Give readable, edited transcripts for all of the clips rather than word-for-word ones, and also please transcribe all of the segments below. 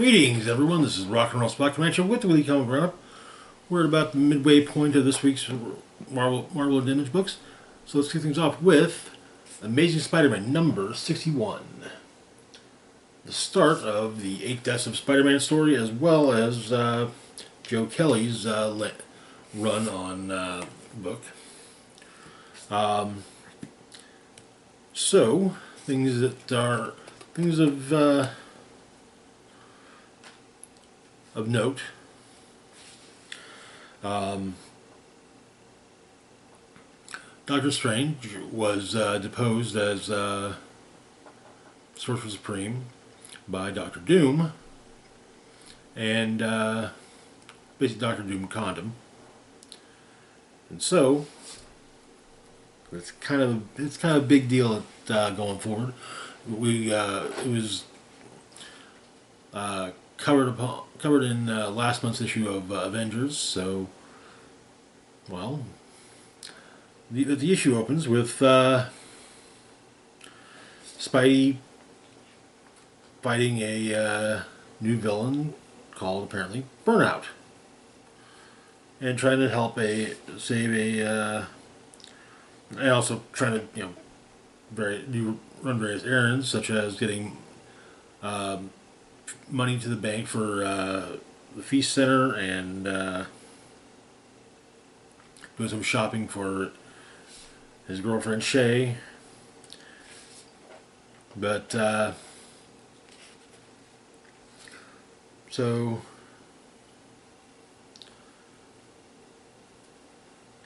Greetings, everyone. This is Rock and Roll Spot Comanche with the Weekly Comic Roundup. We're at about the midway point of this week's Marvel and Image books. So let's kick things off with Amazing Spider-Man number 61. The start of the 8 Deaths of Spider-Man story, as well as Joe Kelly's run on the book. So, things of note. Doctor Strange was deposed as Sorcerer Supreme by Doctor Doom, and basically Doctor Doom conned him, and so it's kind of a big deal going forward. It was covered in last month's issue of Avengers. So, well, the issue opens with Spidey fighting a new villain called apparently Burnout, and trying to help and also trying to run various errands, such as getting money to the bank for the Feast Center, and doing some shopping for his girlfriend Shay. But so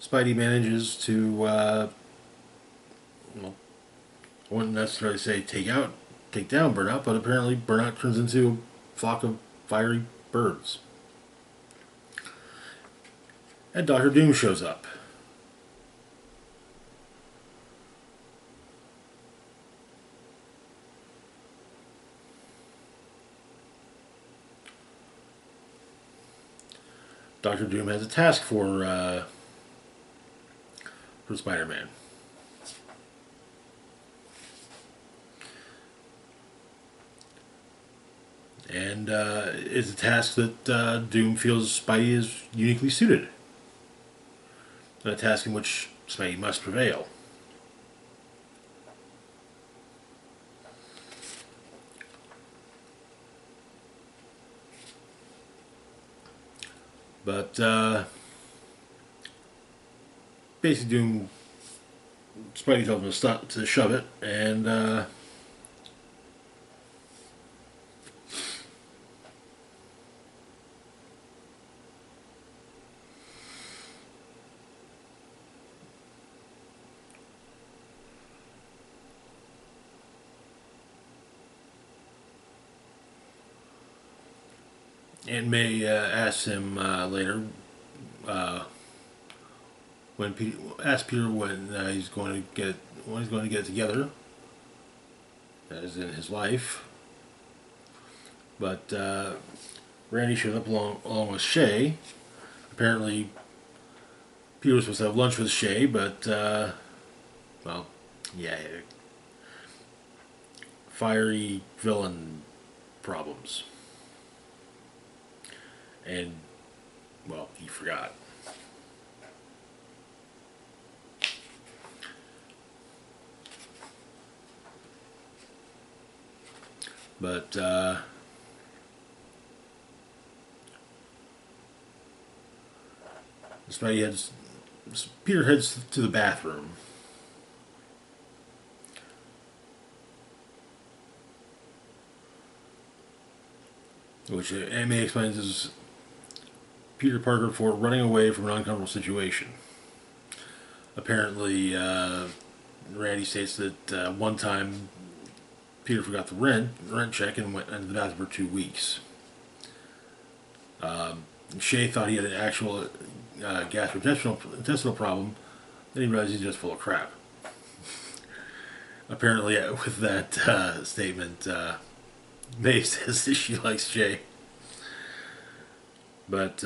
Spidey manages to I wouldn't necessarily say take down Burnout, but apparently Burnout turns into a flock of fiery birds. And Doctor Doom shows up. Doctor Doom has a task for Spider-Man. And it's a task that Doom feels Spidey is uniquely suited. A task in which Spidey must prevail. But basically Spidey tells him to shove it, and Aunt May asks him later when Peter he's going to get it together, as in his life. But Randy shows up along with Shay. Apparently, Peter was supposed to have lunch with Shay, but well, yeah, fiery villain problems. And, well, he forgot. But, Peter heads to the bathroom. Which MA explains is Peter Parker for running away from an uncomfortable situation. Apparently, Randy states that one time Peter forgot the rent check and went into the bathroom for 2 weeks. Shay thought he had an actual gastrointestinal problem. Then he realized he's just full of crap. Apparently, with that statement, May says that she likes Shay. But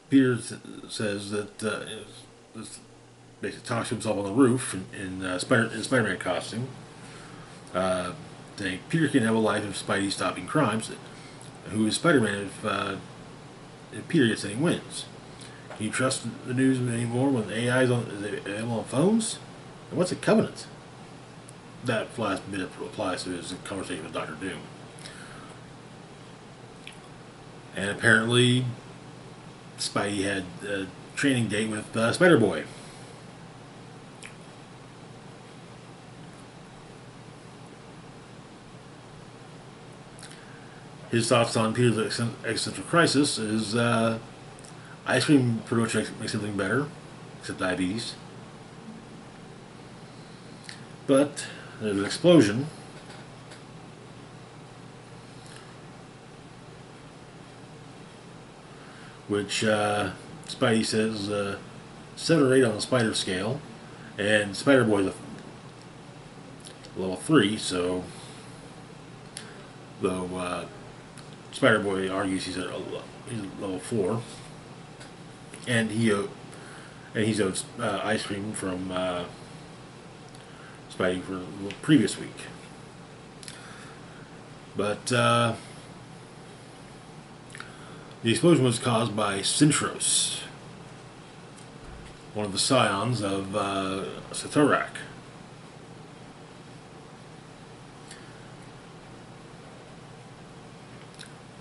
Peter says that basically talks to himself on the roof in Spider-Man costume, saying Peter can have a life if Spidey stopping crimes. Who is Spider-Man if Peter gets any wins? Can you trust the news anymore when AI is available on phones? And what's a covenant? That last bit applies to his conversation with Dr. Doom. And apparently, Spidey had a training date with Spider-Boy. His thoughts on Peter's existential crisis is ice cream pretty much makes everything better, except diabetes. But there's an explosion. Which Spidey says 7 or 8 on the spider scale, and Spider-Boy's a level 3, so though Spider-Boy argues he's level 4, and he's owed ice cream from Spidey for the previous week. But the explosion was caused by Sintros, one of the scions of Satorak.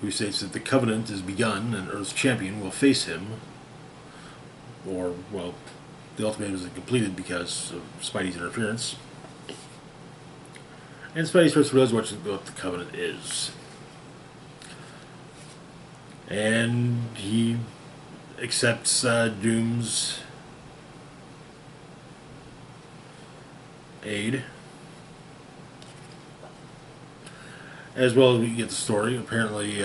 Who states that the Covenant is begun and Earth's champion will face him, or, well, the ultimatum isn't completed because of Spidey's interference. And Spidey starts to realize what the Covenant is. And he accepts Doom's aid. As well as we get the story. Apparently,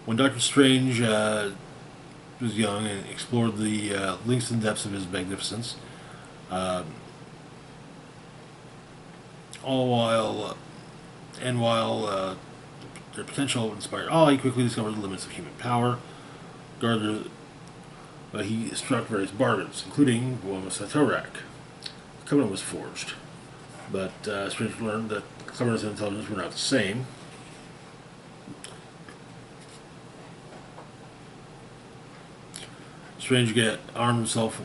when Doctor Strange was young and explored the lengths and depths of his magnificence, while their potential inspired awe, he quickly discovered the limits of human power. He struck various bargains, including one with Satorak. The Covenant was forged, but Strange learned that cleverness and intelligence were not the same. Strange armed himself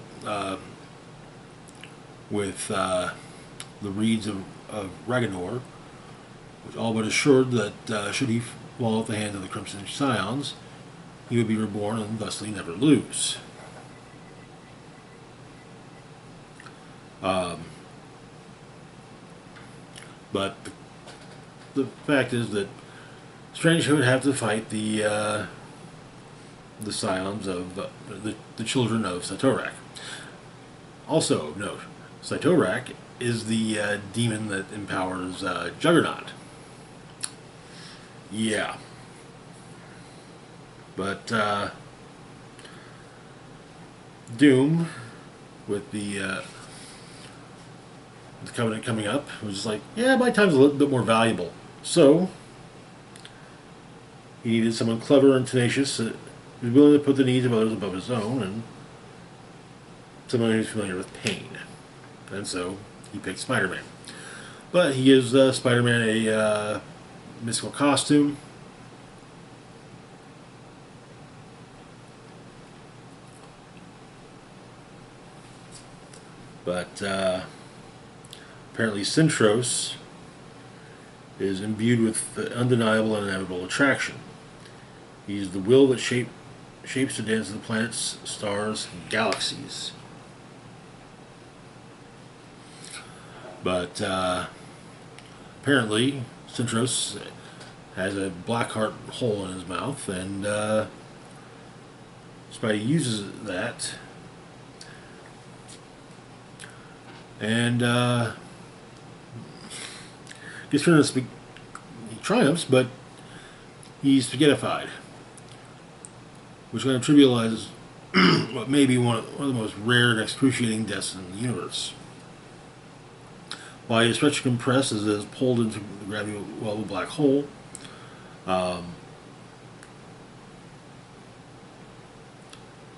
with the reeds of Ragnor, which all but assured that should he fall at the hands of the Crimson Scions, he would be reborn and thusly never lose. But the fact is that Strange would have to fight the scions of the children of Satorak. Also of note, Satorak is the demon that empowers Juggernaut. Yeah. But Doom, with the Covenant coming up, was just like, yeah, my time's a little bit more valuable. So he needed someone clever and tenacious, who's willing to put the needs of others above his own, and someone who's familiar with pain. And so he picked Spider-Man. But he gives Spider-Man a mystical costume. But apparently Sintros is imbued with the undeniable and inevitable attraction. He's the will that shapes the dance of the planets, stars, and galaxies. But apparently Sintros has a black heart hole in his mouth, and Spidey uses that, and gets turned into he triumphs, but he's spaghettified, which kind of trivializes what may be one of the most rare and excruciating deaths in the universe. While he is stretched and compressed as it is pulled into the gravity well of a black hole,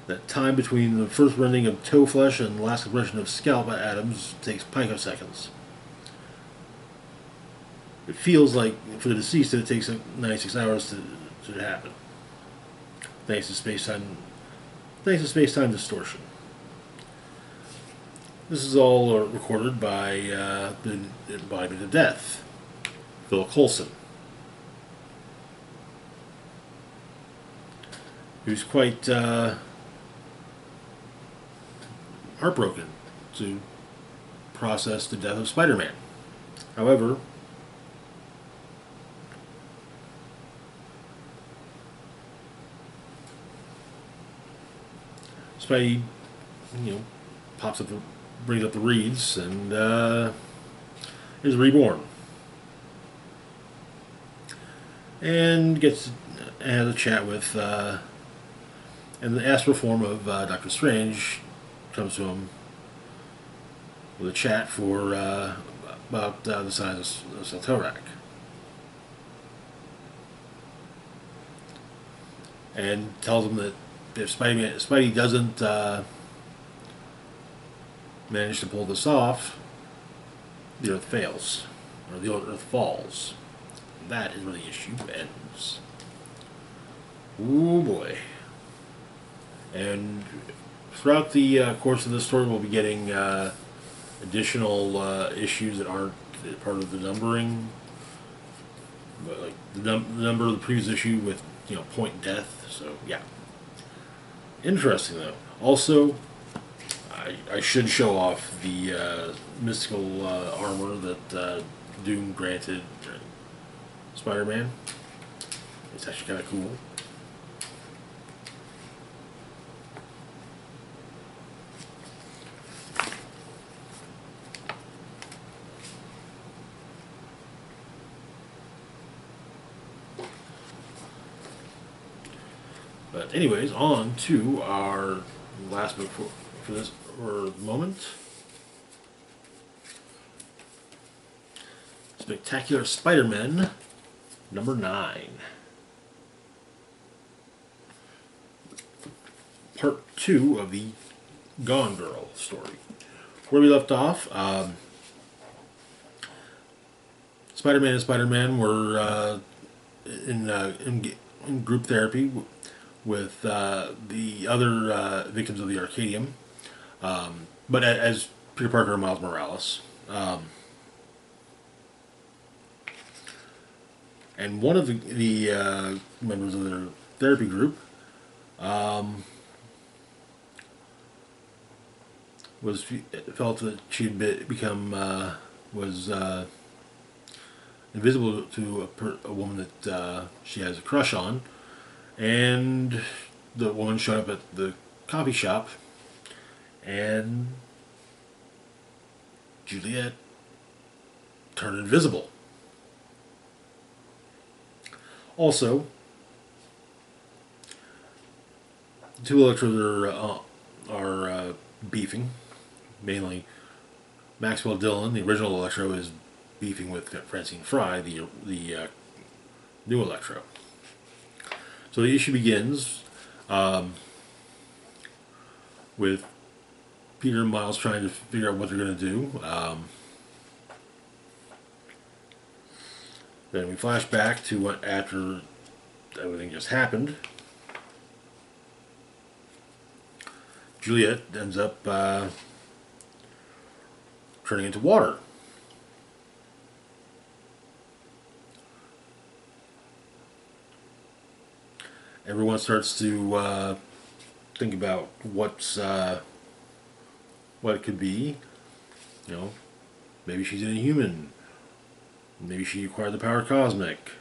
That time between the first rending of toe flesh and the last compression of scalp atoms takes picoseconds. It feels like, for the deceased, that it takes 96 hours to happen. Thanks to space-time distortion. This is all recorded by the embodiment of death, Phil Coulson, who's quite heartbroken to process the death of Spider-Man. However, Spidey, pops up, brings up the reeds, and is reborn, and has a chat with, and the astral form of Doctor Strange comes to him with a chat for about the size of Saltorak, and tells him that if Spidey doesn't manage to pull this off, the Earth fails, or the Earth falls. And that is where the issue ends. Ooh boy. And throughout the course of this story, we'll be getting additional issues that aren't part of the numbering, but like the number of the previous issue with point death. So yeah, interesting though. Also, I should show off the mystical armor that Doom granted Spider-Man. It's actually kind of cool. But anyways, on to our last book for this moment. Spectacular Spider-Men, number 9. Part 2 of the Gone Girl story. Where we left off, Spider-Man and Spider-Man were in group therapy with the other victims of the Arcadium, but as Peter Parker and Miles Morales. And one of the members of their therapy group felt that she'd become invisible to a woman that she has a crush on, and the woman showed up at the coffee shop, and Juliet turned invisible. Also, the two Electros are beefing. Mainly, Maxwell Dillon, the original Electro, is beefing with Francine Fry, the new Electro. So the issue begins with Peter and Miles trying to figure out what they're going to do. Then we flash back to after everything just happened. Juliet ends up turning into water. Everyone starts to think about what it could be. Maybe she's an Inhuman. Maybe she acquired the power cosmic.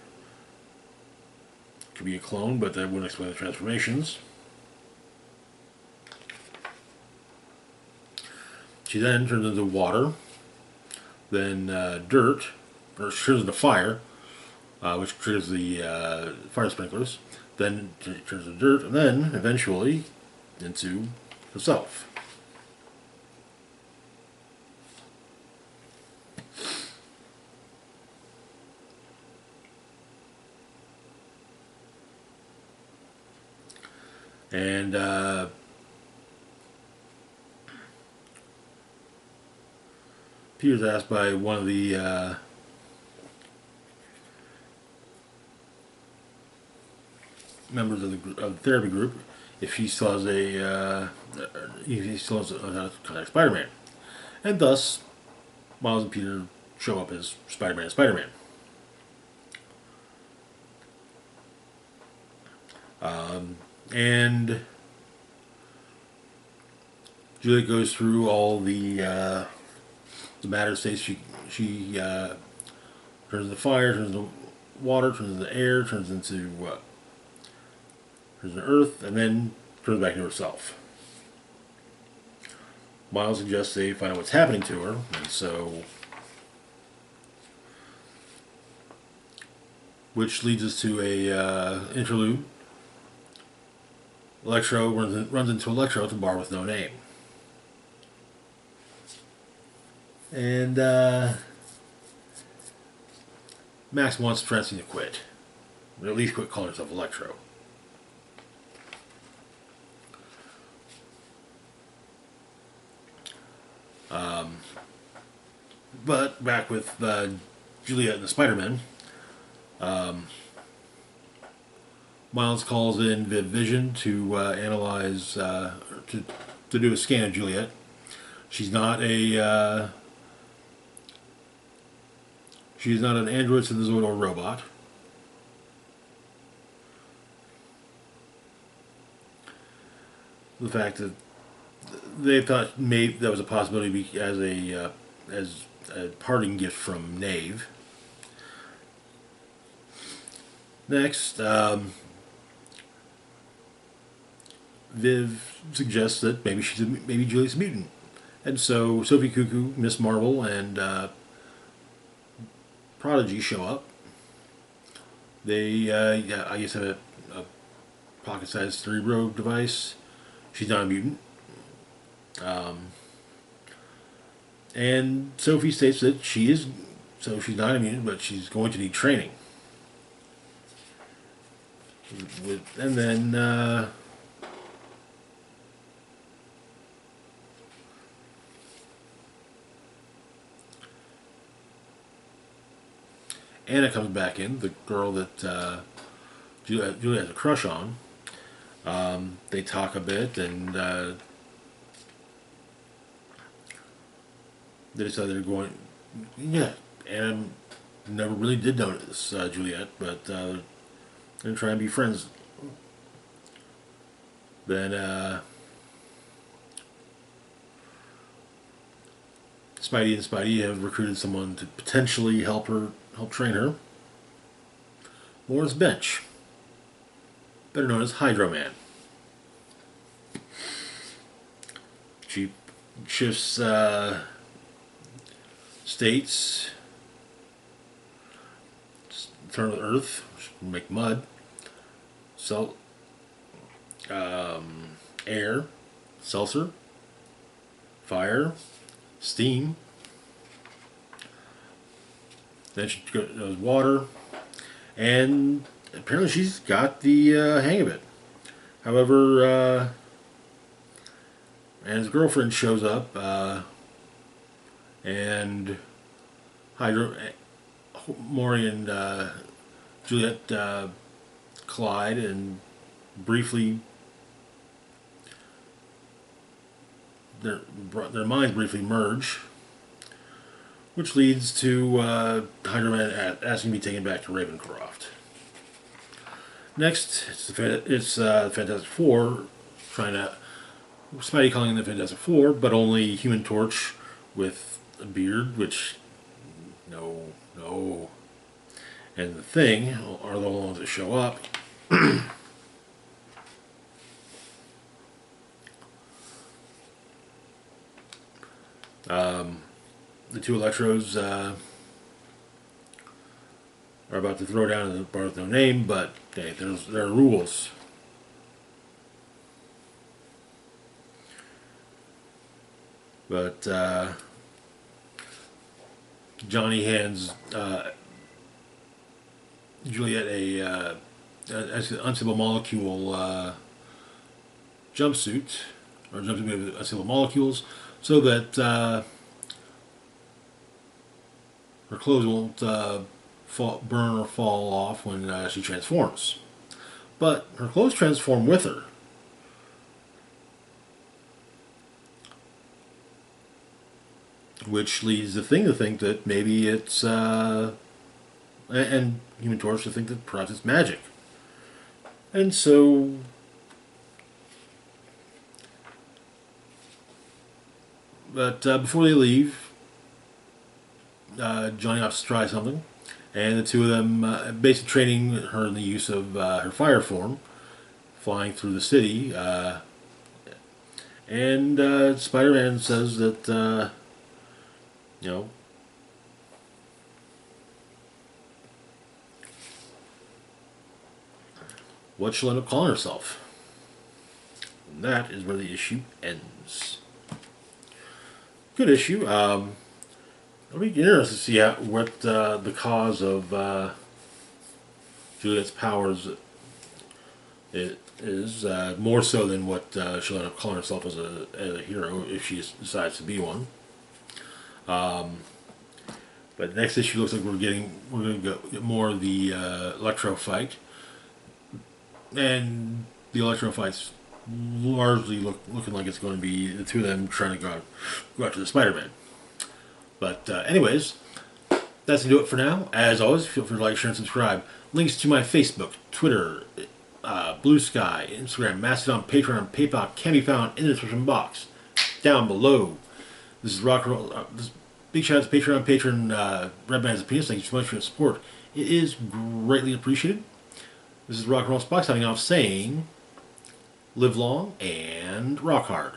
Could be a clone, but that wouldn't explain the transformations. She then turns into water, then dirt, or she turns into fire, which triggers the fire sprinklers. Then turns into dirt, and then eventually into herself. And Peter's asked by one of the members of the therapy group if he still has if he still has a contact Spider-Man, and thus Miles and Peter show up as Spider-Man and Spider-Man. And Juliet goes through all the matter states. She turns into fire, turns into water, turns into air, turns into earth, and then turns back into herself. Miles suggests they find out what's happening to her, and so, which leads us to a interlude. Electro runs into Electro at the bar with no name. And Max wants Francine to quit. Or at least quit calling herself Electro. But back with Juliet and the Spider-Men, Miles calls in Vision to analyze, to do a scan of Juliet. She's not an android, synthezoid, or robot. The fact that they thought maybe that was a possibility as a parting gift from Nave. Next, Viv suggests that maybe Juliet's a mutant, and so Sophie Cuckoo, Miss Marvel, and Prodigy show up. They, I guess, have a pocket-sized cerebro device. She's not a mutant. And Sophie states that she's not a mutant, but she's going to need training. And then Anna comes back in, the girl that Julia has a crush on. They talk a bit, and they decide they're going. Yeah, Anna never really did notice Juliet, but they're going to try and be friends. Then Spidey and Spidey have recruited someone to potentially help train her. Lawrence Bench, better known as Hydro Man. She shifts states, turn to earth, make mud, air, seltzer, fire, steam. Then she goes water, and apparently she's got the hang of it. However, Anne's girlfriend shows up, and Maury and Juliet collide and briefly, their minds briefly merge, which leads to Hydro Man asking to be taken back to Ravencroft. Next, it's Fantastic Four trying to Spidey calling in the Fantastic Four, but only Human Torch with a beard, which no. And the Thing are the ones that show up. The two Electros are about to throw down the bar with no name, but hey, there are rules. But Johnny hands Juliet an unstable molecule jumpsuit, or jumpsuit made with unstable molecules, so that her clothes won't burn or fall off when she transforms. But her clothes transform with her. Which leads the Thing to think that maybe it's, and Human Torch to think that perhaps it's magic. And so, but before they leave, Johnny has to try something, and the two of them basically training her in the use of her fire form, flying through the city. And Spider-Man says that, you know, what she'll end up calling herself. And that is where the issue ends. Good issue. It'll be interesting to see what the cause of Juliet's powers is, more so than what she'll end up calling herself as a hero if she decides to be one. But next issue looks like we're going to get more of the Electro fight, and the Electro fight's largely looking like it's going to be the two of them trying to go after the Spider-Man. But anyways, that's going to do it for now. As always, feel free to like, share, and subscribe. Links to my Facebook, Twitter, Blue Sky, Instagram, Mastodon, Patreon, PayPal can be found in the description box down below. This is Rock and Roll. Big shout out to Patreon patron Red Man's Penis. Thank you so much for your support. It is greatly appreciated. This is Rock and Roll Spock signing off saying, live long and rock hard.